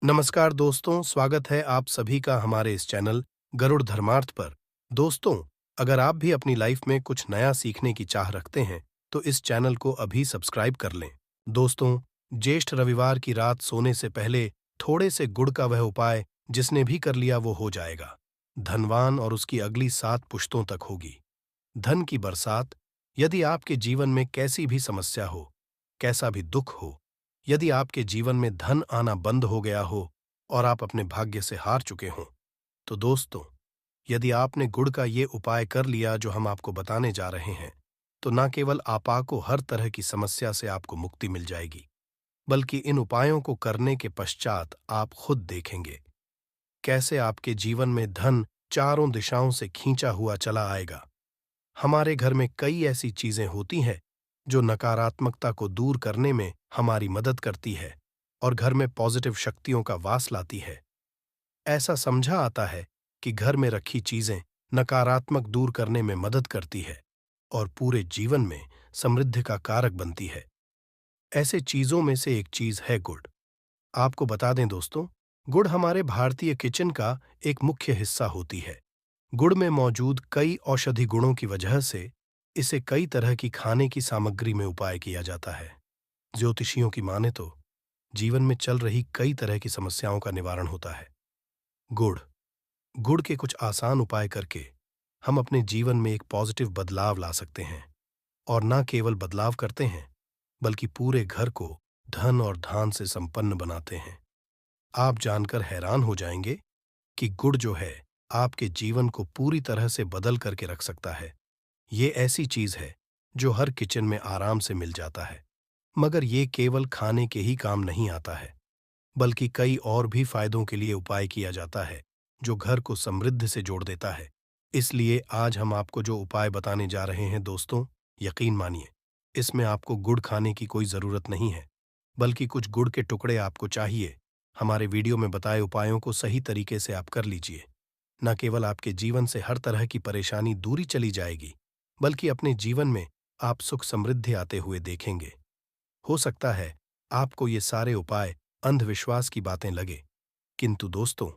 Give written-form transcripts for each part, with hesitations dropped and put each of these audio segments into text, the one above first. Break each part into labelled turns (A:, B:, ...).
A: नमस्कार दोस्तों, स्वागत है आप सभी का हमारे इस चैनल गरुड़ धर्मार्थ पर। दोस्तों, अगर आप भी अपनी लाइफ में कुछ नया सीखने की चाह रखते हैं, तो इस चैनल को अभी सब्सक्राइब कर लें। दोस्तों, ज्येष्ठ रविवार की रात सोने से पहले थोड़े से गुड़ का वह उपाय जिसने भी कर लिया वो हो जाएगा धनवान और उसकी अगली 7 पुश्तों तक होगी। धन की बरसात। यदि आपके जीवन में कैसी भी समस्या हो, कैसा भी दुख हो, यदि आपके जीवन में धन आना बंद हो गया हो और आप अपने भाग्य से हार चुके हों, तो दोस्तों, यदि आपने गुड़ का ये उपाय कर लिया जो हम आपको बताने जा रहे हैं, तो न केवल आपको हर तरह की समस्या से आपको मुक्ति मिल जाएगी, बल्कि इन उपायों को करने के पश्चात आप खुद देखेंगे कैसे आपके जीवन में धन चारों दिशाओं से खींचा हुआ चला आएगा। हमारे घर में कई ऐसी चीजें होती हैं जो नकारात्मकता को दूर करने में हमारी मदद करती है और घर में पॉजिटिव शक्तियों का वास लाती है। ऐसा समझा आता है कि घर में रखी चीजें नकारात्मक दूर करने में मदद करती है और पूरे जीवन में समृद्धि का कारक बनती है। ऐसे चीजों में से एक चीज है गुड़। आपको बता दें दोस्तों, गुड़ हमारे भारतीय किचन का एक मुख्य हिस्सा होती है। गुड़ में मौजूद कई औषधि गुणों की वजह से इसे कई तरह की खाने की सामग्री में उपाय किया जाता है। ज्योतिषियों की माने तो जीवन में चल रही कई तरह की समस्याओं का निवारण होता है। गुड़ गुड़ के कुछ आसान उपाय करके हम अपने जीवन में एक पॉजिटिव बदलाव ला सकते हैं और न केवल बदलाव करते हैं, बल्कि पूरे घर को धन और धान से संपन्न बनाते हैं। आप जानकर हैरान हो जाएंगे कि गुड़ जो है आपके जीवन को पूरी तरह से बदल करके रख सकता है। ये ऐसी चीज है जो हर किचन में आराम से मिल जाता है, मगर ये केवल खाने के ही काम नहीं आता है, बल्कि कई और भी फायदों के लिए उपाय किया जाता है जो घर को समृद्धि से जोड़ देता है। इसलिए आज हम आपको जो उपाय बताने जा रहे हैं दोस्तों, यकीन मानिए, इसमें आपको गुड़ खाने की कोई जरूरत नहीं है, बल्कि कुछ गुड़ के टुकड़े आपको चाहिए। हमारे वीडियो में बताए उपायों को सही तरीके से आप कर लीजिए। न केवल आपके जीवन से हर तरह की परेशानी दूरी चली जाएगी, बल्कि अपने जीवन में आप सुख समृद्धि आते हुए देखेंगे। हो सकता है आपको ये सारे उपाय अंधविश्वास की बातें लगे, किंतु दोस्तों,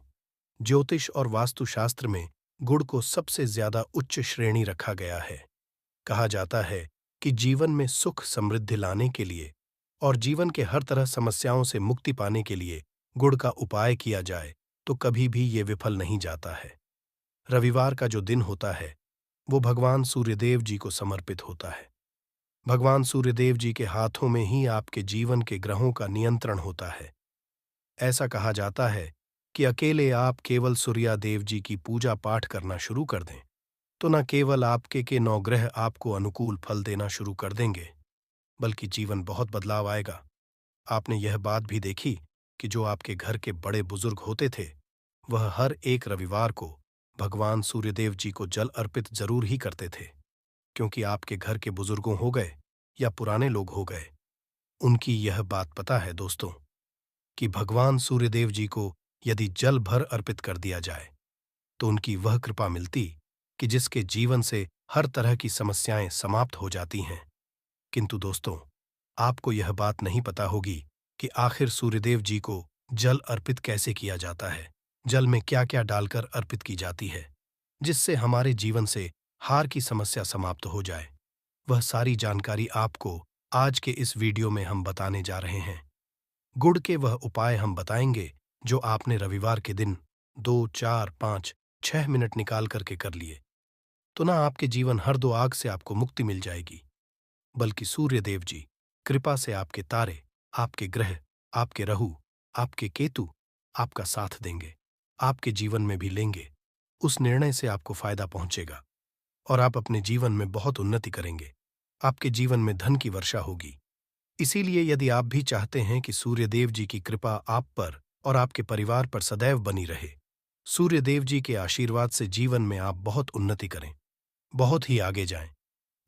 A: ज्योतिष और वास्तुशास्त्र में गुड़ को सबसे ज्यादा उच्च श्रेणी रखा गया है। कहा जाता है कि जीवन में सुख समृद्धि लाने के लिए और जीवन के हर तरह समस्याओं से मुक्ति पाने के लिए गुड़ का उपाय किया जाए तो कभी भी ये विफल नहीं जाता है। रविवार का जो दिन होता है वो भगवान सूर्यदेव जी को समर्पित होता है। भगवान सूर्यदेव जी के हाथों में ही आपके जीवन के ग्रहों का नियंत्रण होता है। ऐसा कहा जाता है कि अकेले आप केवल सूर्यदेव जी की पूजा पाठ करना शुरू कर दें तो न केवल आपके के 9 ग्रह आपको अनुकूल फल देना शुरू कर देंगे, बल्कि जीवन बहुत बदलाव आएगा। आपने यह बात भी देखी कि जो आपके घर के बड़े बुजुर्ग होते थे, वह हर एक रविवार को भगवान सूर्यदेव जी को जल अर्पित जरूर ही करते थे, क्योंकि आपके घर के बुजुर्गों हो गए या पुराने लोग हो गए, उनकी यह बात पता है दोस्तों कि भगवान सूर्यदेव जी को यदि जल भर अर्पित कर दिया जाए तो उनकी वह कृपा मिलती कि जिसके जीवन से हर तरह की समस्याएं समाप्त हो जाती हैं। किंतु दोस्तों, आपको यह बात नहीं पता होगी कि आखिर सूर्यदेव जी को जल अर्पित कैसे किया जाता है, जल में क्या क्या डालकर अर्पित की जाती है, जिससे हमारे जीवन से हार की समस्या समाप्त हो जाए। वह सारी जानकारी आपको आज के इस वीडियो में हम बताने जा रहे हैं। गुड़ के वह उपाय हम बताएंगे जो आपने रविवार के दिन 2, 4, 5, 6 मिनट निकाल करके कर लिए, तो ना आपके जीवन हर दो आग से आपको मुक्ति मिल जाएगी, बल्कि सूर्यदेव जी कृपा से आपके तारे, आपके ग्रह, आपके राहु, आपके केतु आपका साथ देंगे, आपके जीवन में भी लेंगे। उस निर्णय से आपको फायदा पहुंचेगा और आप अपने जीवन में बहुत उन्नति करेंगे। आपके जीवन में धन की वर्षा होगी। इसीलिए यदि आप भी चाहते हैं कि सूर्यदेव जी की कृपा आप पर और आपके परिवार पर सदैव बनी रहे, सूर्यदेव जी के आशीर्वाद से जीवन में आप बहुत उन्नति करें, बहुत ही आगे जाएं,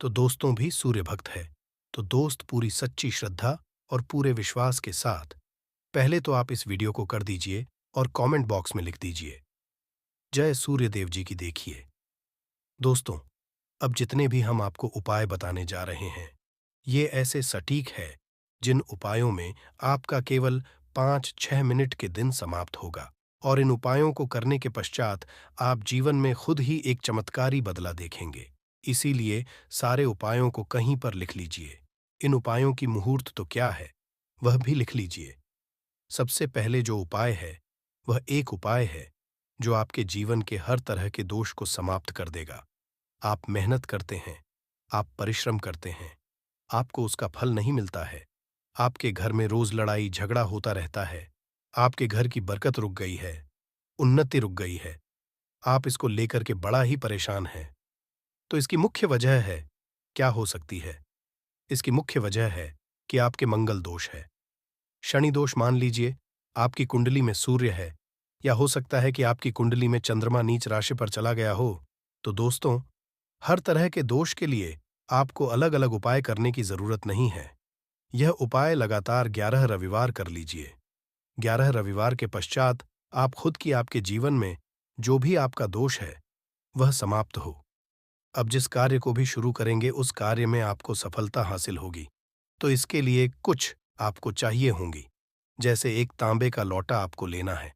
A: तो दोस्तों भी सूर्य भक्त है, तो दोस्त पूरी सच्ची श्रद्धा और पूरे विश्वास के साथ पहले तो आप इस वीडियो को कर दीजिए और कमेंट बॉक्स में लिख दीजिए, जय सूर्यदेव जी की। देखिए दोस्तों, अब जितने भी हम आपको उपाय बताने जा रहे हैं, ये ऐसे सटीक है जिन उपायों में आपका केवल 5-6 मिनट के दिन समाप्त होगा। और इन उपायों को करने के पश्चात आप जीवन में खुद ही एक चमत्कारी बदला देखेंगे। इसीलिए सारे उपायों को कहीं पर लिख लीजिए। इन उपायों की मुहूर्त तो क्या है, वह भी लिख लीजिए। सबसे पहले जो उपाय है, वह एक उपाय है जो आपके जीवन के हर तरह के दोष को समाप्त कर देगा। आप मेहनत करते हैं, आप परिश्रम करते हैं, आपको उसका फल नहीं मिलता है। आपके घर में रोज लड़ाई झगड़ा होता रहता है। आपके घर की बरकत रुक गई है, उन्नति रुक गई है। आप इसको लेकर के बड़ा ही परेशान हैं। तो इसकी मुख्य वजह है, क्या हो सकती है? इसकी मुख्य वजह है कि आपके मंगल दोष है। शनि दोष मान लीजिए, आपकी कुंडली में सूर्य है, या हो सकता है कि आपकी कुंडली में चंद्रमा नीच राशि पर चला गया हो। तो दोस्तों, हर तरह के दोष के लिए आपको अलग अलग उपाय करने की जरूरत नहीं है। यह उपाय लगातार 11 रविवार कर लीजिए। 11 रविवार के पश्चात आप खुद की आपके जीवन में जो भी आपका दोष है, वह समाप्त हो। अब जिस कार्य को भी शुरू करेंगे उस कार्य में आपको सफलता हासिल होगी। तो इसके लिए कुछ आपको चाहिए होंगी। जैसे एक तांबे का लोटा आपको लेना है।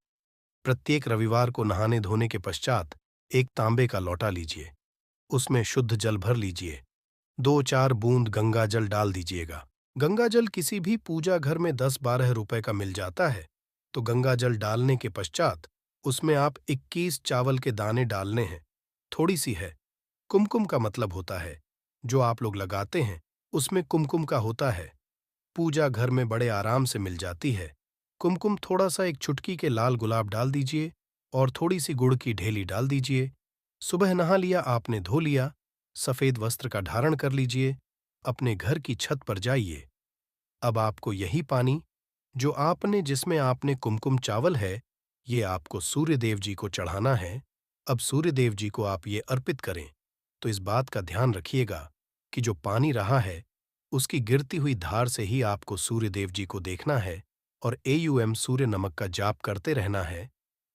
A: प्रत्येक रविवार को नहाने धोने के पश्चात एक तांबे का लोटा लीजिए। उसमें शुद्ध जल भर लीजिए। 2-4 बूंद गंगा जल डाल दीजिएगा। गंगा जल किसी भी पूजा घर में 10-12 रुपए का मिल जाता है। तो गंगा जल डालने के पश्चात उसमें आप 21 चावल के दाने डालने हैं। थोड़ी सी है। कुमकुम का मतलब होता है, जो आप लोग लगाते हैं उसमें कुमकुम का होता है। पूजा घर में बड़े आराम से मिल जाती है। कुमकुम थोड़ा सा एक चुटकी के लाल गुलाब डाल दीजिए और थोड़ी सी गुड़ की ढेली डाल दीजिए। सुबह नहा लिया आपने, धो लिया, सफेद वस्त्र का धारण कर लीजिए, अपने घर की छत पर जाइए। अब आपको यही पानी, जो आपने जिसमें आपने कुमकुम चावल है, ये आपको सूर्य देव जी को चढ़ाना है। अब सूर्य देव जी को आप ये अर्पित करें। तो इस बात का ध्यान रखिएगा कि जो पानी रहा है, उसकी गिरती हुई धार से ही आपको सूर्य देव जी को देखना है और AUM सूर्य नमक का जाप करते रहना है।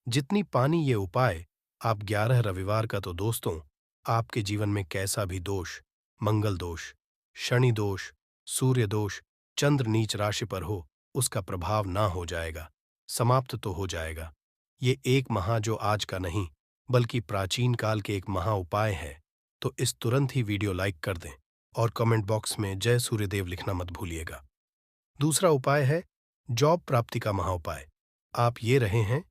A: जितनी पानी ये उपाय आप 11 रविवार का, तो दोस्तों, आपके जीवन में कैसा भी दोष, मंगल दोष, शनि दोष, सूर्य दोष, चंद्र नीच राशि पर हो, उसका प्रभाव ना हो जाएगा, समाप्त तो हो जाएगा। ये एक महा जो आज का नहीं, बल्कि प्राचीन काल के एक महा उपाय है। तो इस तुरंत ही वीडियो लाइक कर दें और कमेंट बॉक्स में जय सूर्यदेव लिखना मत भूलिएगा। दूसरा उपाय है जॉब प्राप्ति का महा उपाय। आप ये रहे हैं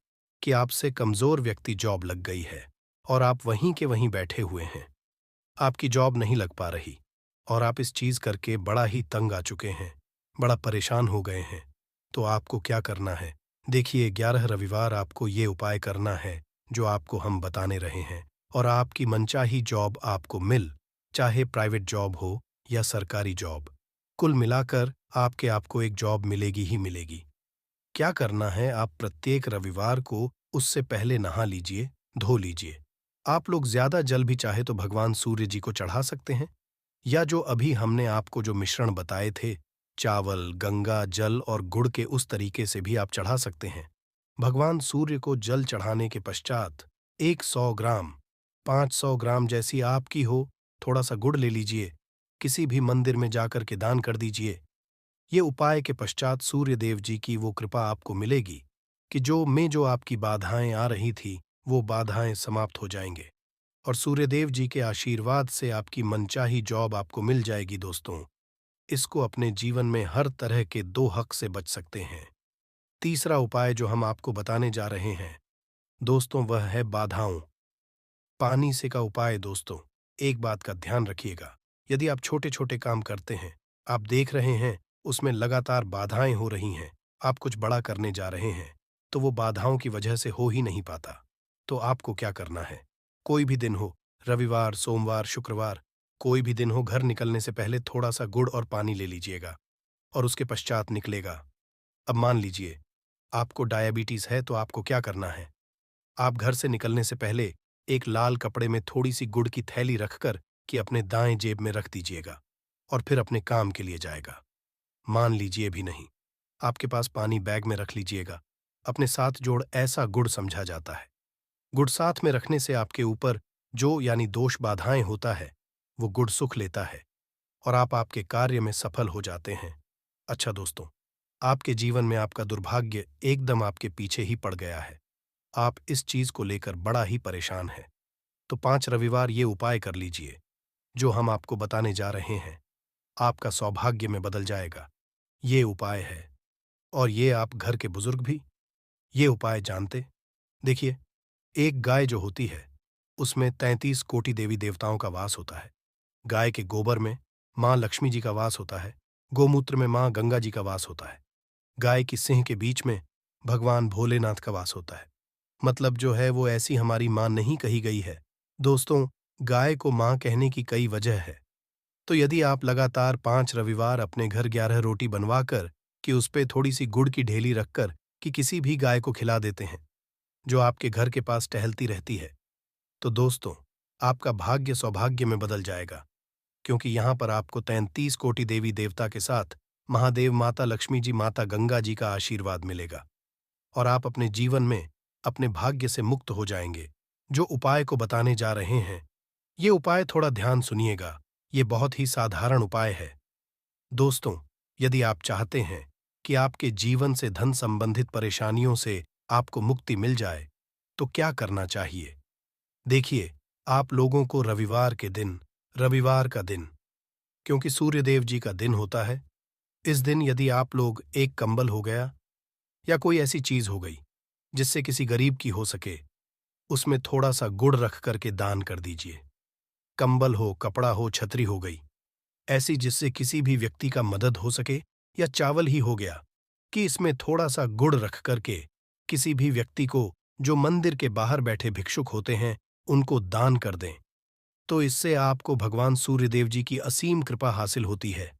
A: कि आपसे कमजोर व्यक्ति जॉब लग गई है और आप वहीं के वहीं बैठे हुए हैं। आपकी जॉब नहीं लग पा रही और आप इस चीज करके बड़ा ही तंग आ चुके हैं, बड़ा परेशान हो गए हैं। तो आपको क्या करना है? देखिए, 11 रविवार आपको ये उपाय करना है जो आपको हम बताने रहे हैं, और आपकी मनचाही जॉब आपको मिल, चाहे प्राइवेट जॉब हो या सरकारी जॉब, कुल मिलाकर आपको एक जॉब मिलेगी ही मिलेगी। क्या करना है? आप प्रत्येक रविवार को उससे पहले नहा लीजिए, धो लीजिए। आप लोग ज्यादा जल भी चाहे तो भगवान सूर्य जी को चढ़ा सकते हैं, या जो अभी हमने आपको जो मिश्रण बताए थे, चावल, गंगा जल और गुड़ के, उस तरीके से भी आप चढ़ा सकते हैं। भगवान सूर्य को जल चढ़ाने के पश्चात 100 ग्राम, 500 ग्राम जैसी आपकी हो, थोड़ा सा गुड़ ले लीजिए, किसी भी मंदिर में जाकर के दान कर दीजिए। ये उपाय के पश्चात सूर्य देव जी की वो कृपा आपको मिलेगी कि जो आपकी बाधाएं आ रही थी, वो बाधाएं समाप्त हो जाएंगे और सूर्यदेव जी के आशीर्वाद से आपकी मनचाही जॉब आपको मिल जाएगी। दोस्तों, इसको अपने जीवन में हर तरह के दो हक से बच सकते हैं। तीसरा उपाय जो हम आपको बताने जा रहे हैं दोस्तों, वह है बाधाओं, पानी से का उपाय। दोस्तों, एक बात का ध्यान रखिएगा, यदि आप छोटे छोटे काम करते हैं, आप देख रहे हैं उसमें लगातार बाधाएं हो रही हैं, आप कुछ बड़ा करने जा रहे हैं, तो वो बाधाओं की वजह से हो ही नहीं पाता। तो आपको क्या करना है? कोई भी दिन हो, रविवार, सोमवार, शुक्रवार, कोई भी दिन हो, घर निकलने से पहले थोड़ा सा गुड़ और पानी ले लीजिएगा और उसके पश्चात निकलेगा। अब मान लीजिए आपको डायबिटीज है, तो आपको क्या करना है? आप घर से निकलने से पहले एक लाल कपड़े में थोड़ी सी गुड़ की थैली रखकर कि अपने दाएं जेब में रख दीजिएगा और फिर अपने काम के लिए जाएगा। मान लीजिए भी नहीं, आपके पास पानी बैग में रख लीजिएगा। अपने साथ जोड़ ऐसा गुड़ समझा जाता है। गुड़ साथ में रखने से आपके ऊपर जो यानी दोष बाधाएं होता है, वो गुड़ सुख लेता है और आप आपके कार्य में सफल हो जाते हैं। अच्छा दोस्तों, आपके जीवन में आपका दुर्भाग्य एकदम आपके पीछे ही पड़ गया है। आप इस चीज को लेकर बड़ा ही परेशान हैं। तो 5 रविवार ये उपाय कर लीजिए, जो हम आपको बताने जा रहे हैं। आपका सौभाग्य में बदल जाएगा। ये उपाय है। और ये आप घर के बुजुर्ग भी ये उपाय जानते। देखिए, एक गाय जो होती है, उसमें 33 कोटि देवी देवताओं का वास होता है। गाय के गोबर में माँ लक्ष्मी जी का वास होता है। गोमूत्र में माँ गंगा जी का वास होता है। गाय की सिंह के बीच में भगवान भोलेनाथ का वास होता है। मतलब जो है वो ऐसी हमारी माँ नहीं कही गई है। दोस्तों, गाय को माँ कहने की कई वजह है। तो यदि आप लगातार 5 रविवार अपने घर 11 रोटी बनवाकर कि उस पे थोड़ी सी गुड़ की ढेली रखकर कि किसी भी गाय को खिला देते हैं, जो आपके घर के पास टहलती रहती है, तो दोस्तों, आपका भाग्य सौभाग्य में बदल जाएगा। क्योंकि यहाँ पर आपको 33 कोटि देवी देवता के साथ महादेव, माता लक्ष्मी जी, माता गंगा जी का आशीर्वाद मिलेगा और आप अपने जीवन में अपने भाग्य से मुक्त हो जाएंगे। जो उपाय को बताने जा रहे हैं, ये उपाय थोड़ा ध्यान सुनिएगा। ये बहुत ही साधारण उपाय है। दोस्तों, यदि आप चाहते हैं कि आपके जीवन से धन संबंधित परेशानियों से आपको मुक्ति मिल जाए, तो क्या करना चाहिए? देखिए, आप लोगों को रविवार का दिन, क्योंकि सूर्यदेव जी का दिन होता है, इस दिन यदि आप लोग एक कंबल हो गया या कोई ऐसी चीज हो गई जिससे किसी गरीब की हो सके, उसमें थोड़ा सा गुड़ रख करके दान कर दीजिए। कंबल हो, कपड़ा हो, छतरी हो गई, ऐसी जिससे किसी भी व्यक्ति का मदद हो सके, या चावल ही हो गया कि इसमें थोड़ा सा गुड़ रख करके किसी भी व्यक्ति को जो मंदिर के बाहर बैठे भिक्षुक होते हैं उनको दान कर दें, तो इससे आपको भगवान सूर्यदेव जी की असीम कृपा हासिल होती है।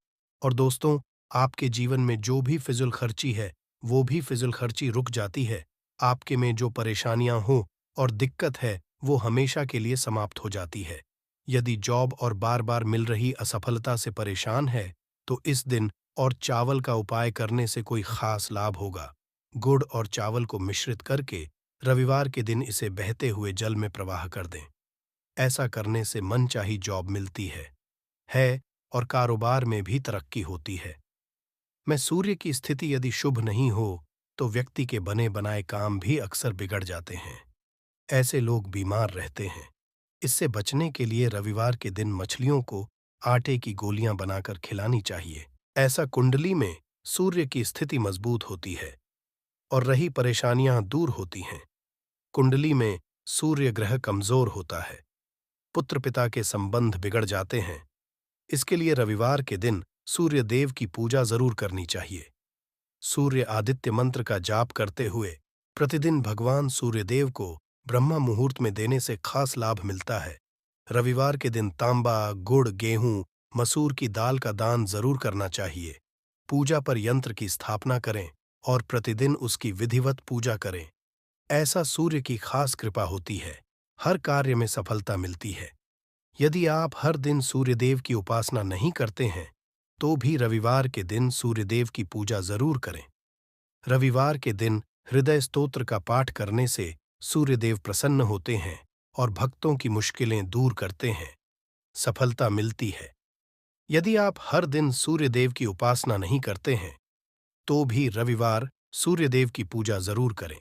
A: और दोस्तों, आपके जीवन में जो भी फिजुल खर्ची है, वो भी फिजुल खर्ची रुक जाती है। आपके में जो परेशानियां हो और दिक्कत है, वो हमेशा के लिए समाप्त हो जाती है। यदि जॉब और बार बार मिल रही असफलता से परेशान है, तो इस दिन और चावल का उपाय करने से कोई खास लाभ होगा। गुड़ और चावल को मिश्रित करके रविवार के दिन इसे बहते हुए जल में प्रवाह कर दें। ऐसा करने से मनचाही जॉब मिलती है और कारोबार में भी तरक्की होती है। मैं सूर्य की स्थिति यदि शुभ नहीं हो, तो व्यक्ति के बने बनाए काम भी अक्सर बिगड़ जाते हैं। ऐसे लोग बीमार रहते हैं। इससे बचने के लिए रविवार के दिन मछलियों को आटे की गोलियां बनाकर खिलानी चाहिए। ऐसा कुंडली में सूर्य की स्थिति मजबूत होती है और रही परेशानियां दूर होती हैं। कुंडली में सूर्य ग्रह कमजोर होता है, पुत्र पिता के संबंध बिगड़ जाते हैं। इसके लिए रविवार के दिन सूर्य देव की पूजा जरूर करनी चाहिए। सूर्य आदित्य मंत्र का जाप करते हुए प्रतिदिन भगवान सूर्यदेव को ब्रह्मा मुहूर्त में देने से खास लाभ मिलता है। रविवार के दिन तांबा, गुड़, गेहूं, मसूर की दाल का दान जरूर करना चाहिए। पूजा पर यंत्र की स्थापना करें और प्रतिदिन उसकी विधिवत पूजा करें। ऐसा सूर्य की खास कृपा होती है, हर कार्य में सफलता मिलती है। यदि आप हर दिन सूर्यदेव की उपासना नहीं करते हैं, तो भी रविवार के दिन सूर्यदेव की पूजा जरूर करें। रविवार के दिन हृदय स्तोत्र का पाठ करने से सूर्यदेव प्रसन्न होते हैं और भक्तों की मुश्किलें दूर करते हैं। सफलता मिलती है। यदि आप हर दिन सूर्यदेव की उपासना नहीं करते हैं, तो भी रविवार सूर्यदेव की पूजा जरूर करें।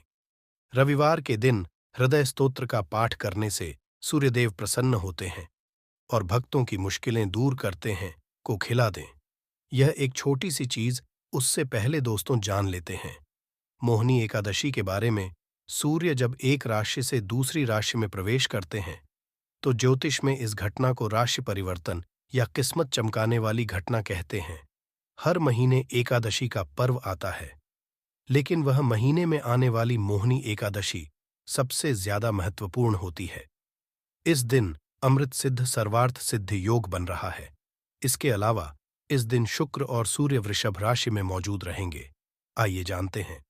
A: रविवार के दिन हृदय स्तोत्र का पाठ करने से सूर्यदेव प्रसन्न होते हैं और भक्तों की मुश्किलें दूर करते हैं को खिला दें। यह एक छोटी सी चीज उससे पहले दोस्तों जान लेते हैं। मोहिनी एकादशी के बारे में, सूर्य जब एक राशि से दूसरी राशि में प्रवेश करते हैं, तो ज्योतिष में इस घटना को राशि परिवर्तन या किस्मत चमकाने वाली घटना कहते हैं। हर महीने एकादशी का पर्व आता है, लेकिन वह महीने में आने वाली मोहिनी एकादशी सबसे ज्यादा महत्वपूर्ण होती है। इस दिन अमृत सिद्ध सर्वार्थ सिद्ध योग बन रहा है। इसके अलावा इस दिन शुक्र और सूर्य वृषभ राशि में मौजूद रहेंगे। आइए जानते हैं,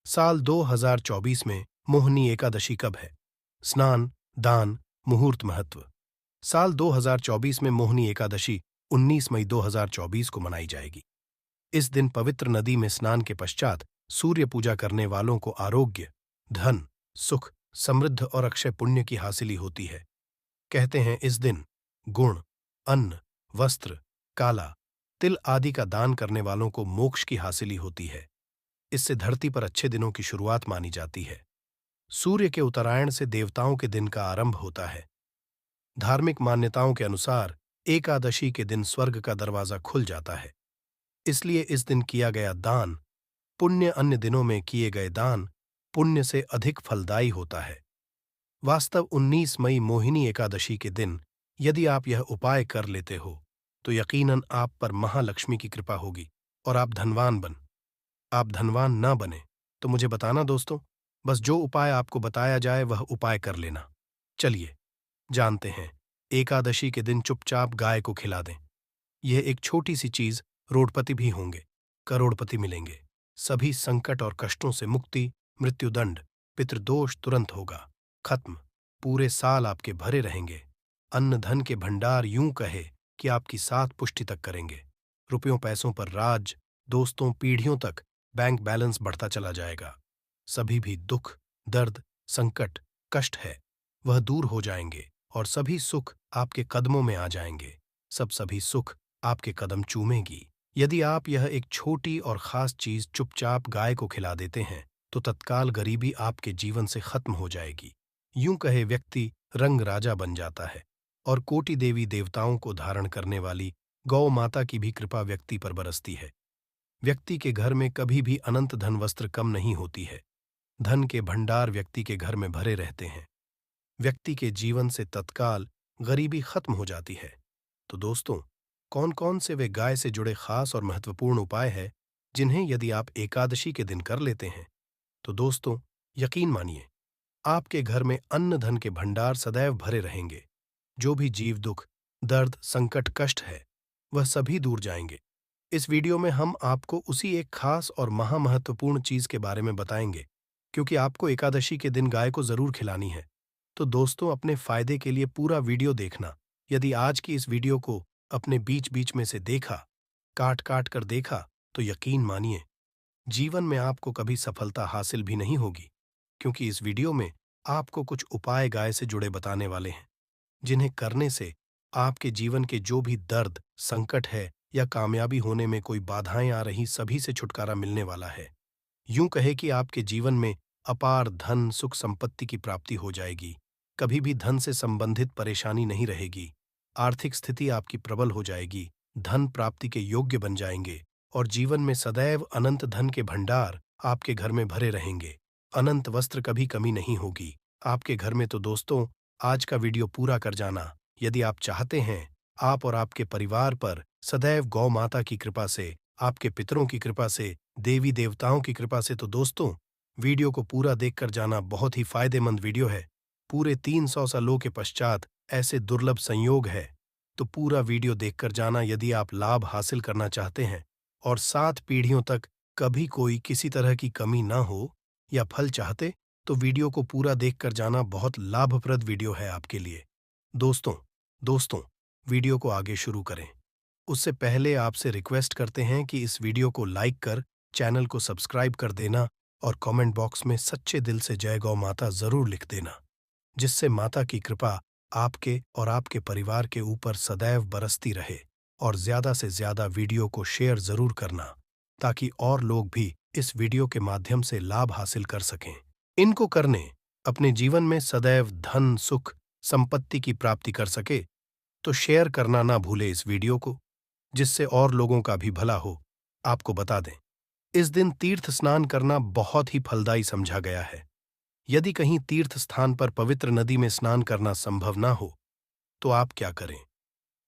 A: साल 2024 में मोहिनी एकादशी कब है? स्नान, दान, मुहूर्त, महत्व। साल 2024 में मोहिनी एकादशी 19 मई 2024 को मनाई जाएगी। इस दिन पवित्र नदी में स्नान के पश्चात सूर्य पूजा करने वालों को आरोग्य, धन, सुख, समृद्ध और अक्षय पुण्य की हासिली होती है। कहते हैं इस दिन गुण, अन्न, वस्त्र, काला, तिल आदि का दान करने वालों को मोक्ष की हासिली होती है। इससे धरती पर अच्छे दिनों की शुरुआत मानी जाती है। सूर्य के उत्तरायण से देवताओं के दिन का आरंभ होता है। धार्मिक मान्यताओं के अनुसार एकादशी के दिन स्वर्ग का दरवाजा खुल जाता है। इसलिए इस दिन किया गया दान पुण्य अन्य दिनों में किए गए दान पुण्य से अधिक फलदायी होता है। वास्तव 19 मई मोहिनी एकादशी के दिन यदि आप यह उपाय कर लेते हो तो यकीनन आप पर महालक्ष्मी की कृपा होगी और आप धनवान ना बने तो मुझे बताना दोस्तों, बस जो उपाय आपको बताया जाए वह उपाय कर लेना। चलिए जानते हैं। एकादशी के दिन चुपचाप गाय को खिला दें। यह एक छोटी सी चीज, रोडपति भी होंगे, करोड़पति मिलेंगे। सभी संकट और कष्टों से मुक्ति, मृत्युदंड, पितृदोष तुरंत होगा खत्म। पूरे साल आपके भरे रहेंगे। अन्न धन के भंडार यूं कहे कि आपकी सात पुष्टि तक करेंगे। रुपयों पैसों पर राज, दोस्तों पीढ़ियों तक बैंक बैलेंस बढ़ता चला जाएगा। सभी भी दुख, दर्द, संकट, कष्ट है वह दूर हो जाएंगे और सभी सुख आपके कदमों में आ जाएंगे। सभी सुख आपके कदम चूमेगी। यदि आप यह एक छोटी और खास चीज चुपचाप गाय को खिला देते हैं तो तत्काल गरीबी आपके जीवन से खत्म हो जाएगी। यूं कहे व्यक्ति रंग राजा बन जाता है और कोटि देवी देवताओं को धारण करने वाली गौ माता की भी कृपा व्यक्ति पर बरसती है। व्यक्ति के घर में कभी भी अनंत धन वस्त्र कम नहीं होती है। धन के भंडार व्यक्ति के घर में भरे रहते हैं। व्यक्ति के जीवन से तत्काल गरीबी खत्म हो जाती है। तो दोस्तों, कौन कौन से वे गाय से जुड़े खास और महत्वपूर्ण उपाय हैं जिन्हें यदि आप एकादशी के दिन कर लेते हैं तो दोस्तों यकीन मानिए आपके घर में अन्न धन के भंडार सदैव भरे रहेंगे। जो भी जीव दुख, दर्द, संकट, कष्ट है वह सभी दूर जाएंगे। इस वीडियो में हम आपको उसी एक खास और महामहत्वपूर्ण चीज के बारे में बताएंगे, क्योंकि आपको एकादशी के दिन गाय को जरूर खिलानी है। तो दोस्तों, अपने फायदे के लिए पूरा वीडियो देखना। यदि आज की इस वीडियो को अपने बीच बीच में से देखा, काट काट कर देखा, तो यकीन मानिए जीवन में आपको कभी सफलता हासिल भी नहीं होगी, क्योंकि इस वीडियो में आपको कुछ उपाय गाय से जुड़े बताने वाले हैं जिन्हें करने से आपके जीवन के जो भी दर्द, संकट है या कामयाबी होने में कोई बाधाएं आ रही, सभी से छुटकारा मिलने वाला है। यूं कहे कि आपके जीवन में अपार धन, सुख, संपत्ति की प्राप्ति हो जाएगी। कभी भी धन से संबंधित परेशानी नहीं रहेगी। आर्थिक स्थिति आपकी प्रबल हो जाएगी। धन प्राप्ति के योग्य बन जाएंगे और जीवन में सदैव अनंत धन के भंडार आपके घर में भरे रहेंगे। अनंत वस्त्र कभी कमी नहीं होगी आपके घर में। तो दोस्तों, आज का वीडियो पूरा कर जाना यदि आप चाहते हैं आप और आपके परिवार पर सदैव गौ माता की कृपा से, आपके पितरों की कृपा से, देवी देवताओं की कृपा से। तो दोस्तों, वीडियो को पूरा देखकर जाना। बहुत ही फायदेमंद वीडियो है। पूरे 300 सालों के पश्चात ऐसे दुर्लभ संयोग है, तो पूरा वीडियो देखकर जाना यदि आप लाभ हासिल करना चाहते हैं और 7 पीढ़ियों तक कभी कोई किसी तरह की कमी ना हो या फल चाहते, तो वीडियो को पूरा देखकर जाना। बहुत लाभप्रद वीडियो है आपके लिए। दोस्तों, वीडियो को आगे शुरू करें उससे पहले आपसे रिक्वेस्ट करते हैं कि इस वीडियो को लाइक कर चैनल को सब्सक्राइब कर देना और कमेंट बॉक्स में सच्चे दिल से जय गौ माता जरूर लिख देना, जिससे माता की कृपा आपके और आपके परिवार के ऊपर सदैव बरसती रहे। और ज्यादा से ज्यादा वीडियो को शेयर जरूर करना ताकि और लोग भी इस वीडियो के माध्यम से लाभ हासिल कर सकें। इनको करने अपने जीवन में सदैव धन, सुख, संपत्ति की प्राप्ति कर सके तो शेयर करना ना भूले इस वीडियो को, जिससे और लोगों का भी भला हो। आपको बता दें, इस दिन तीर्थ स्नान करना बहुत ही फलदायी समझा गया है। यदि कहीं तीर्थ स्थान पर पवित्र नदी में स्नान करना संभव ना हो तो आप क्या करें,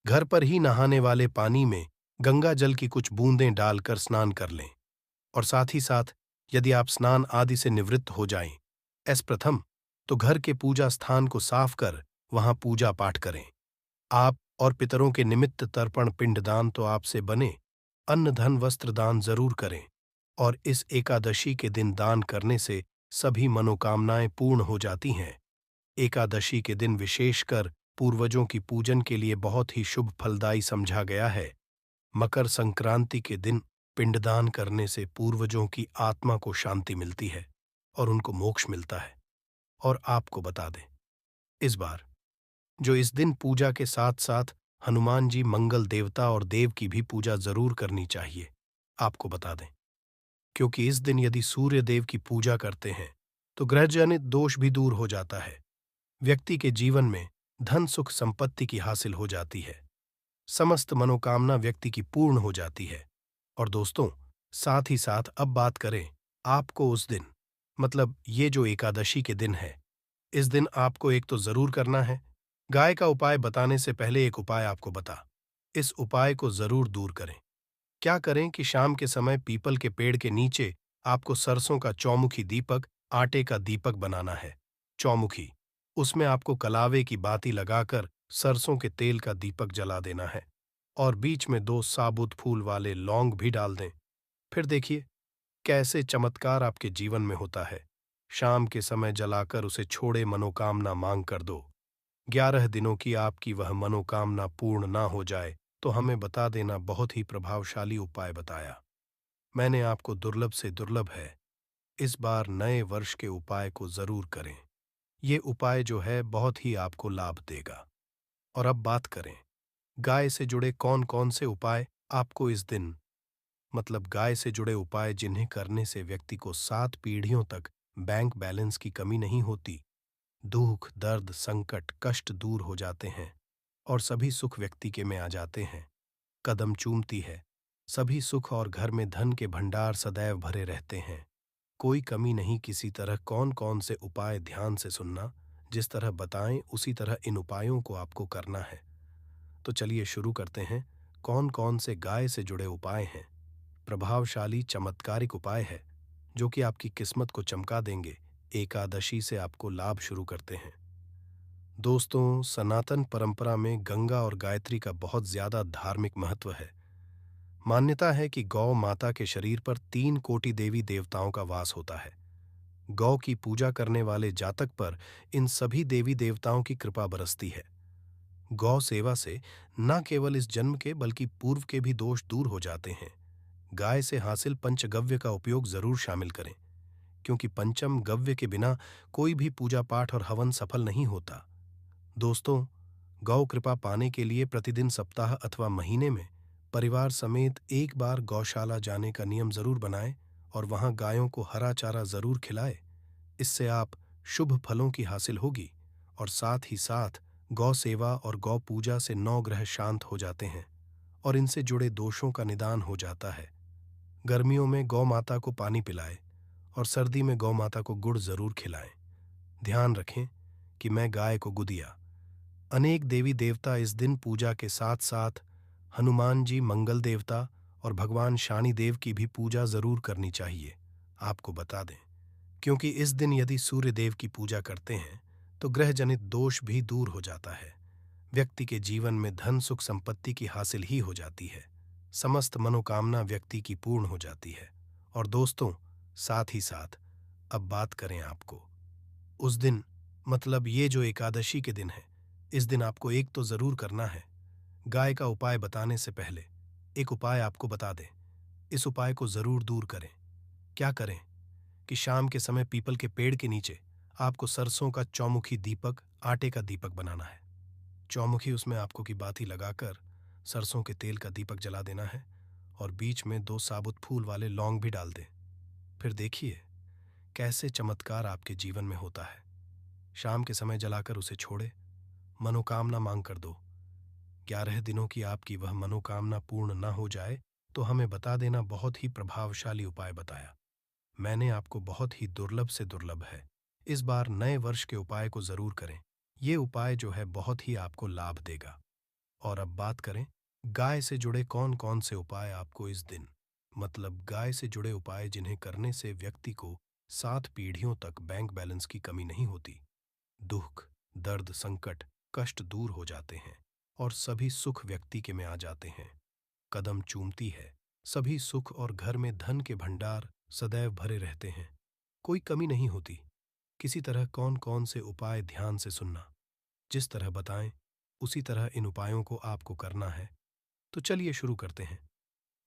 A: घर पर ही नहाने वाले पानी में गंगा जल की कुछ बूंदें डालकर स्नान कर लें। और साथ ही साथ यदि आप स्नान आदि से निवृत्त हो जाएं, प्रथम तो घर के पूजा स्थान को साफ कर वहां पूजा पाठ करें। आप और पितरों के निमित्त तर्पण, पिंडदान तो आपसे बने, अन्न धन वस्त्र दान जरूर करें। और इस एकादशी के दिन दान करने से सभी मनोकामनाएं पूर्ण हो जाती हैं। एकादशी के दिन विशेषकर पूर्वजों की पूजन के लिए बहुत ही शुभ फलदायी समझा गया है। मकर संक्रांति के दिन पिंडदान करने से पूर्वजों की आत्मा को शांति मिलती है और उनको मोक्ष मिलता है। और आपको बता दें, इस बार जो इस दिन पूजा के साथ साथ हनुमान जी मंगल देवता और देव की भी पूजा जरूर करनी चाहिए। आपको बता दें, क्योंकि इस दिन यदि सूर्य देव की पूजा करते हैं तो ग्रह जनित दोष भी दूर हो जाता है। व्यक्ति के जीवन में धन सुख संपत्ति की हासिल हो जाती है। समस्त मनोकामना व्यक्ति की पूर्ण हो जाती है। और दोस्तों, साथ ही साथ अब बात करें आपको उस दिन, मतलब ये जो एकादशी के दिन है, इस दिन आपको एक तो जरूर करना है। गाय का उपाय बताने से पहले एक उपाय आपको बता, इस उपाय को जरूर दूर करें। क्या करें कि शाम के समय पीपल के पेड़ के नीचे आपको सरसों का चौमुखी दीपक, आटे का दीपक बनाना है। चौमुखी, उसमें आपको कलावे की बाती लगाकर सरसों के तेल का दीपक जला देना है और बीच में 2 साबुत फूल वाले लौंग भी डाल दें। फिर देखिए कैसे चमत्कार आपके जीवन में होता है। शाम के समय जलाकर उसे छोड़े मनोकामना मांग कर दो। 11 दिनों की आपकी वह मनोकामना पूर्ण ना हो जाए तो हमें बता देना। बहुत ही प्रभावशाली उपाय बताया मैंने आपको, दुर्लभ से दुर्लभ है। इस बार नए वर्ष के उपाय को जरूर करें। ये उपाय जो है बहुत ही आपको लाभ देगा। और अब बात करें गाय से जुड़े कौन कौन से उपाय आपको इस दिन, मतलब गाय से जुड़े उपाय जिन्हें करने से व्यक्ति को 7 पीढ़ियों तक बैंक बैलेंस की कमी नहीं होती, दुख दर्द संकट कष्ट दूर हो जाते हैं और सभी सुख व्यक्ति के में आ जाते हैं। कदम चूमती है सभी सुख और घर में धन के भंडार सदैव भरे रहते हैं। कोई कमी नहीं किसी तरह। कौन कौन से उपाय ध्यान से सुनना, जिस तरह बताएं उसी तरह इन उपायों को आपको करना है। तो चलिए शुरू करते हैं। कौन कौन से गाय से जुड़े उपाय हैं। प्रभावशाली चमत्कारिक उपाय है जो कि आपकी किस्मत को चमका देंगे। एकादशी से आपको लाभ शुरू करते हैं। दोस्तों, सनातन परंपरा में गंगा और गायत्री का बहुत ज्यादा धार्मिक महत्व है। मान्यता है कि गौ माता के शरीर पर 3 कोटि देवी देवताओं का वास होता है। गौ की पूजा करने वाले जातक पर इन सभी देवी देवताओं की कृपा बरसती है। गौ सेवा से न केवल इस जन्म के बल्कि पूर्व के भी दोष दूर हो जाते हैं। गाय से हासिल पंचगव्य का उपयोग जरूर शामिल करें, क्योंकि पंचम गव्य के बिना कोई भी पूजा पाठ और हवन सफल नहीं होता। दोस्तों, गौ कृपा पाने के लिए प्रतिदिन सप्ताह अथवा महीने में परिवार समेत एक बार गौशाला जाने का नियम जरूर बनाएं और वहां गायों को हरा चारा जरूर खिलाएं। इससे आप शुभ फलों की हासिल होगी और साथ ही साथ गौ सेवा और गौ पूजा से 9 ग्रह शांत हो जाते हैं और इनसे जुड़े दोषों का निदान हो जाता है। गर्मियों में गौ माता को पानी पिलाएं और सर्दी में गौ माता को गुड़ जरूर खिलाएं। ध्यान रखें कि मैं गाय को गुदिया। अनेक देवी देवता इस दिन पूजा के साथ साथ हनुमान जी मंगल देवता और भगवान शानी देव की भी पूजा जरूर करनी चाहिए। आपको बता दें, क्योंकि इस दिन यदि सूर्य देव की पूजा करते हैं तो ग्रह जनित दोष भी दूर हो जाता है। व्यक्ति के जीवन में धन सुख संपत्ति की हासिल ही हो जाती है। समस्त मनोकामना व्यक्ति की पूर्ण हो जाती है। और दोस्तों, साथ ही साथ अब बात करें आपको उस दिन, मतलब ये जो एकादशी के दिन है, इस दिन आपको एक तो जरूर करना है। गाय का उपाय बताने से पहले एक उपाय आपको बता दें। इस उपाय को जरूर दूर करें। क्या करें कि शाम के समय पीपल के पेड़ के नीचे आपको सरसों का चौमुखी दीपक, आटे का दीपक बनाना है। चौमुखी, उसमें आपको की बाती लगाकर सरसों के तेल का दीपक जला देना है और बीच में 2 साबुत फूल वाले लौंग भी डाल दें। फिर देखिए कैसे चमत्कार आपके जीवन में होता है। शाम के समय जलाकर उसे छोड़े, मनोकामना मांग कर दो। 11 दिनों की आपकी वह मनोकामना पूर्ण ना हो जाए तो हमें बता देना। बहुत ही प्रभावशाली उपाय बताया मैंने आपको, बहुत ही दुर्लभ से दुर्लभ है। इस बार नए वर्ष के उपाय को जरूर करें। ये उपाय जो है बहुत ही आपको लाभ देगा। और अब बात करें गाय से जुड़े कौन कौन से उपाय आपको इस दिन, मतलब गाय से जुड़े उपाय जिन्हें करने से व्यक्ति को 7 पीढ़ियों तक बैंक बैलेंस की कमी नहीं होती, दुख दर्द संकट कष्ट दूर हो जाते हैं और सभी सुख व्यक्ति के में आ जाते हैं। कदम चूमती है सभी सुख और घर में धन के भंडार सदैव भरे रहते हैं। कोई कमी नहीं होती किसी तरह। कौन कौन से उपाय ध्यान से सुनना, जिस तरह बताएं उसी तरह इन उपायों को आपको करना है। तो चलिए शुरू करते हैं।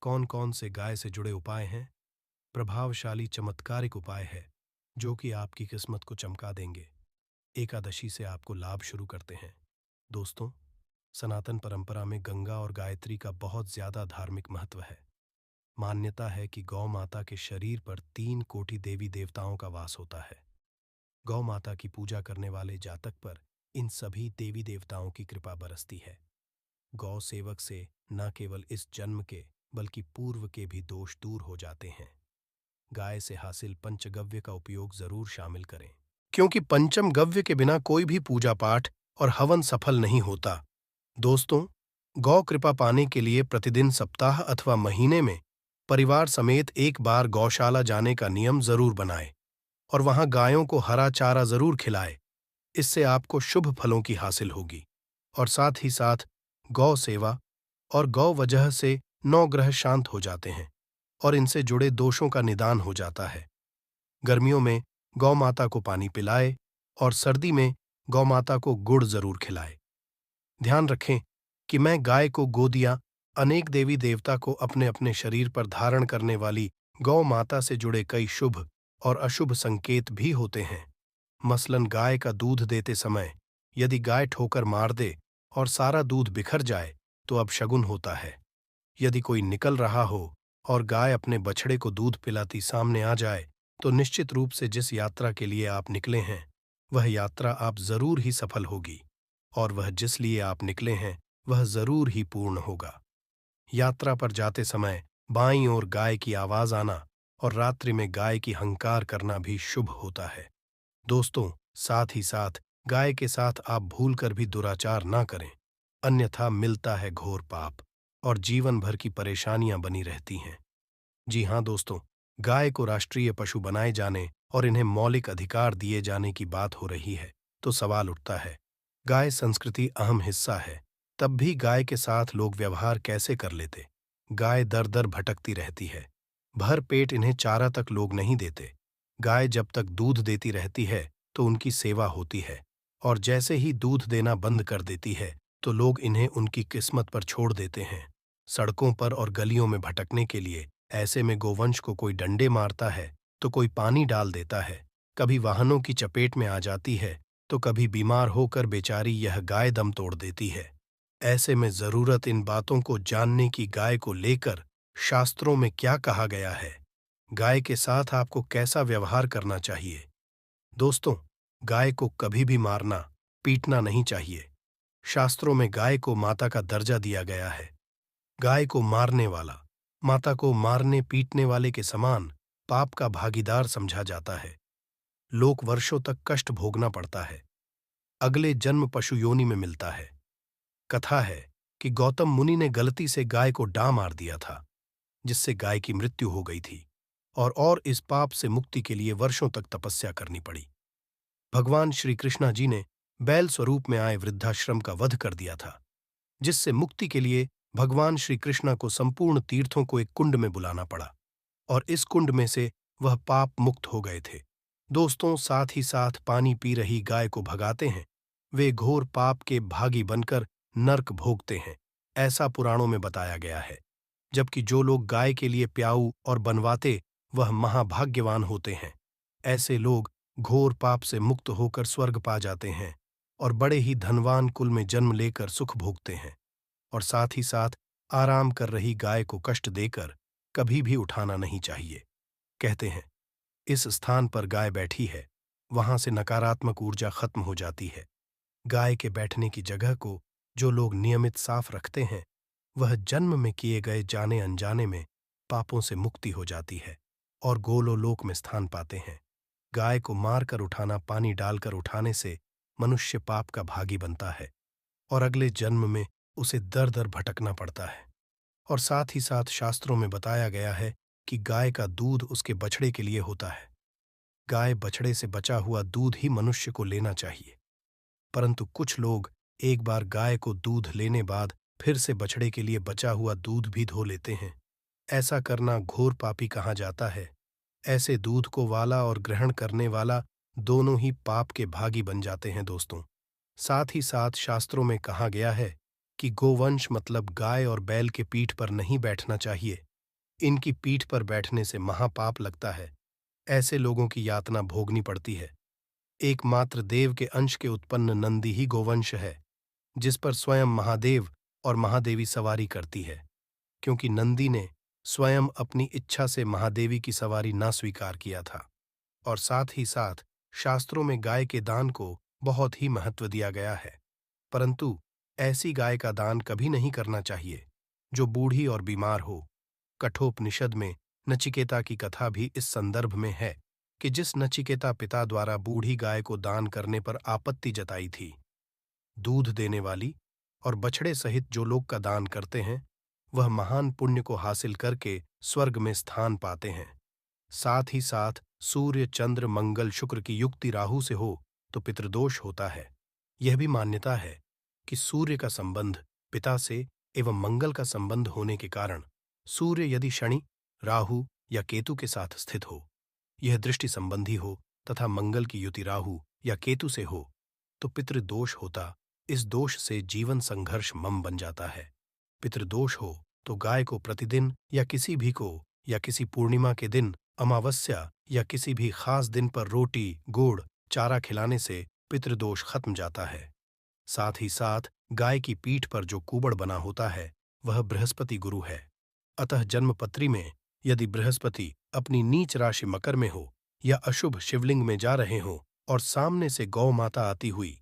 A: कौन कौन से गाय से जुड़े उपाय हैं। प्रभावशाली चमत्कारिक उपाय है जो कि आपकी किस्मत को चमका देंगे। एकादशी से आपको लाभ शुरू करते हैं। दोस्तों, सनातन परंपरा में गंगा और गायत्री का बहुत ज्यादा धार्मिक महत्व है। मान्यता है कि गौ माता के शरीर पर 3 कोटि देवी देवताओं का वास होता है। गौ माता की पूजा करने वाले जातक पर इन सभी देवी देवताओं की कृपा बरसती है। गौ सेवक से न केवल इस जन्म के बल्कि पूर्व के भी दोष दूर हो जाते हैं। गाय से हासिल पंचगव्य का उपयोग जरूर शामिल करें, क्योंकि पंचम गव्य के बिना कोई भी पूजा पाठ और हवन सफल नहीं होता। दोस्तों, गौ कृपा पाने के लिए प्रतिदिन सप्ताह अथवा महीने में परिवार समेत एक बार गौशाला जाने का नियम जरूर बनाएं और वहां गायों को हरा चारा जरूर खिलाएं। इससे आपको शुभ फलों की हासिल होगी। और साथ ही साथ गौ सेवा और गौ वजह से 9 ग्रह शांत हो जाते हैं और इनसे जुड़े दोषों का निदान हो जाता है। गर्मियों में गौ माता को पानी पिलाए और सर्दी में गौ माता को गुड़ जरूर खिलाए। ध्यान रखें कि मैं गाय को गोदिया अनेक देवी देवता को अपने अपने शरीर पर धारण करने वाली गौ माता से जुड़े कई शुभ और अशुभ संकेत भी होते हैं। मसलन गाय का दूध देते समय यदि गाय ठोकर मार दे और सारा दूध बिखर जाए तो अब शगुन होता है। यदि कोई निकल रहा हो और गाय अपने बछड़े को दूध पिलाती सामने आ जाए तो निश्चित रूप से जिस यात्रा के लिए आप निकले हैं वह यात्रा आप जरूर ही सफल होगी और वह जिस लिए आप निकले हैं वह जरूर ही पूर्ण होगा। यात्रा पर जाते समय बाईं ओर गाय की आवाज आना और रात्रि में गाय की हंकार करना भी शुभ होता है। दोस्तों, साथ ही साथ गाय के साथ आप भूलकर भी दुराचार ना करें, अन्यथा मिलता है घोर पाप और जीवन भर की परेशानियां बनी रहती हैं। जी हाँ दोस्तों, गाय को राष्ट्रीय पशु बनाए जाने और इन्हें मौलिक अधिकार दिए जाने की बात हो रही है तो सवाल उठता है, गाय संस्कृति अहम हिस्सा है, तब भी गाय के साथ लोग व्यवहार कैसे कर लेते। गाय दर दर भटकती रहती है, भर पेट इन्हें चारा तक लोग नहीं देते। गाय जब तक दूध देती रहती है तो उनकी सेवा होती है और जैसे ही दूध देना बंद कर देती है तो लोग इन्हें उनकी किस्मत पर छोड़ देते हैं, सड़कों पर और गलियों में भटकने के लिए। ऐसे में गोवंश को कोई डंडे मारता है तो कोई पानी डाल देता है, कभी वाहनों की चपेट में आ जाती है तो कभी बीमार होकर बेचारी यह गाय दम तोड़ देती है। ऐसे में जरूरत इन बातों को जानने की गाय को लेकर शास्त्रों में क्या कहा गया है, गाय के साथ आपको कैसा व्यवहार करना चाहिए। दोस्तों, गाय को कभी भी मारना पीटना नहीं चाहिए। शास्त्रों में गाय को माता का दर्जा दिया गया है। गाय को मारने वाला माता को मारने पीटने वाले के समान पाप का भागीदार समझा जाता है। लोक वर्षों तक कष्ट भोगना पड़ता है, अगले जन्म पशु योनि में मिलता है। कथा है कि गौतम मुनि ने गलती से गाय को डां मार दिया था, जिससे गाय की मृत्यु हो गई थी और इस पाप से मुक्ति के लिए वर्षों तक तपस्या करनी पड़ी। भगवान श्री कृष्णा जी ने बैल स्वरूप में आए वृद्धाश्रम का वध कर दिया था, जिससे मुक्ति के लिए भगवान श्री कृष्णा को संपूर्ण तीर्थों को एक कुंड में बुलाना पड़ा और इस कुंड में से वह पाप मुक्त हो गए थे। दोस्तों, साथ ही साथ पानी पी रही गाय को भगाते हैं, वे घोर पाप के भागी बनकर नर्क भोगते हैं, ऐसा पुराणों में बताया गया है। जबकि जो लोग गाय के लिए प्याऊ और बनवाते वह महाभाग्यवान होते हैं। ऐसे लोग घोर पाप से मुक्त होकर स्वर्ग पा जाते हैं और बड़े ही धनवान कुल में जन्म लेकर सुख भोगते हैं। और साथ ही साथ आराम कर रही गाय को कष्ट देकर कभी भी उठाना नहीं चाहिए। कहते हैं, इस स्थान पर गाय बैठी है, वहां से नकारात्मक ऊर्जा खत्म हो जाती है। गाय के बैठने की जगह को जो लोग नियमित साफ रखते हैं वह जन्म में किए गए जाने अनजाने में पापों से मुक्ति हो जाती है और गोलोलोक में स्थान पाते हैं। गाय को मारकर उठाना, पानी डालकर उठाने से मनुष्य पाप का भागी बनता है और अगले जन्म में उसे दर दर भटकना पड़ता है। और साथ ही साथ शास्त्रों में बताया गया है कि गाय का दूध उसके बछड़े के लिए होता है। गाय बछड़े से बचा हुआ दूध ही मनुष्य को लेना चाहिए, परंतु कुछ लोग एक बार गाय को दूध लेने बाद फिर से बछड़े के लिए बचा हुआ दूध भी धो लेते हैं। ऐसा करना घोर पापी कहा जाता है। ऐसे दूध को वाला और ग्रहण करने वाला दोनों ही पाप के भागी बन जाते हैं। दोस्तों, साथ ही साथ शास्त्रों में कहा गया है कि गोवंश मतलब गाय और बैल के पीठ पर नहीं बैठना चाहिए। इनकी पीठ पर बैठने से महापाप लगता है। ऐसे लोगों की यातना भोगनी पड़ती है। एकमात्र देव के अंश के उत्पन्न नंदी ही गोवंश है। जिस पर स्वयं महादेव और महादेवी सवारी करती है, क्योंकि नंदी ने स्वयं अपनी इच्छा से महादेवी की सवारी न स्वीकार किया था। और साथ ही साथ शास्त्रों में गाय के दान को बहुत ही महत्व दिया गया है, परंतु ऐसी गाय का दान कभी नहीं करना चाहिए जो बूढ़ी और बीमार हो। कठोपनिषद में नचिकेता की कथा भी इस संदर्भ में है कि जिस नचिकेता पिता द्वारा बूढ़ी गाय को दान करने पर आपत्ति जताई थी। दूध देने वाली और बछड़े सहित जो लोग का दान करते हैं, वह महान पुण्य को हासिल करके स्वर्ग में स्थान पाते हैं। साथ ही साथ सूर्य, चंद्र, मंगल, शुक्र की युक्ति राहु से हो तो पितृदोष होता है। यह भी मान्यता है कि सूर्य का संबंध पिता से एवं मंगल का संबंध होने के कारण सूर्य यदि शनि, राहु या केतु के साथ स्थित हो, यह दृष्टि संबंधी हो तथा मंगल की युति राहु या केतु से हो तो पितृदोष होता। इस दोष से जीवन संघर्ष मम बन जाता है। पितृदोष हो तो गाय को प्रतिदिन या किसी भी को या किसी पूर्णिमा के दिन, अमावस्या या किसी भी खास दिन पर रोटी, गुड़, चारा खिलाने से पितृदोष खत्म जाता है। साथ ही साथ गाय की पीठ पर जो कूबड़ बना होता है वह बृहस्पति गुरु है। अतः जन्मपत्री में यदि बृहस्पति अपनी नीच राशि मकर में हो या अशुभ शिवलिंग में जा रहे हो और सामने से गौ माता आती हुई